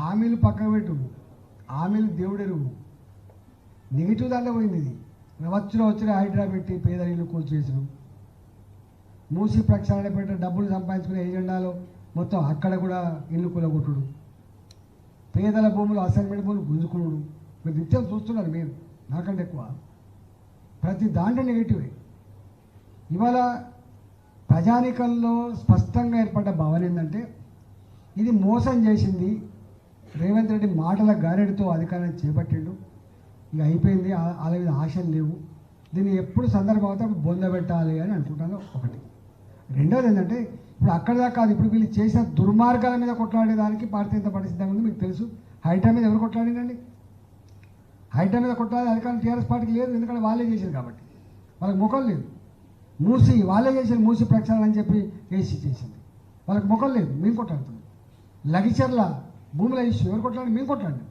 హామీలు పక్కన పెట్టు, హామీలు దేవుడెరువు. నెగిటివ్ దాంట్లో పోయింది ఇది. వచ్చిన హైడ్రా పెట్టి పేదల ఇల్లు కూల్చేసారు. మూసి ప్రక్షాళన పెట్టి డబ్బులు సంపాదించుకునే ఏజెండాలో మొత్తం అక్కడ కూడా ఇల్లు కూలగొట్టుడు, పేదల భూములు అసైన్మెంట్ భూములు గుంజుకున్నాడు. మీరు నిత్యం చూస్తున్నారు, మీరు నాకంటే ఎక్కువ. ప్రతి దాంట్లో నెగిటివే. ఇవాళ ప్రజానికంలో స్పష్టంగా ఏర్పడ్డ భావన ఏంటంటే ఇది మోసం చేసింది. రేవంత్ రెడ్డి మాటల గారెడితో అధికారాన్ని చేపట్టిండు, ఇక అయిపోయింది, వాళ్ళ మీద ఆశలు లేవు, దీన్ని ఎప్పుడు సందర్భం అవుతే అప్పుడు బొందబెట్టాలి అని అనుకుంటాను ఒకటి. రెండోది ఏంటంటే ఇప్పుడు అక్కడ దాకా కాదు, ఇప్పుడు వీళ్ళు చేసిన దుర్మార్గాల మీద కొట్లాడేదానికి భారతీయ జనతా పార్టీ సిద్ధంగా ఉంది. మీకు తెలుసు హైడ్రా మీద ఎవరు కొట్లాడిందండి? హైడ్రా మీద కొట్లాడే అధికారం టీఆర్ఎస్ పార్టీకి లేదు, ఎందుకంటే వాళ్ళే చేశారు కాబట్టి, వాళ్ళకి ముఖం లేదు. మూసి వాళ్ళే చేశారు, మూసి ప్రక్షాళన అని చెప్పి ఏసీ చేసింది, వాళ్ళకి ముఖం లేదు, మేము కొట్లాడుతున్నాం. లగిచర్ల భూముల ఇష్యూ ఎవరు కొట్లాడి? మేము కొట్లాడినాం.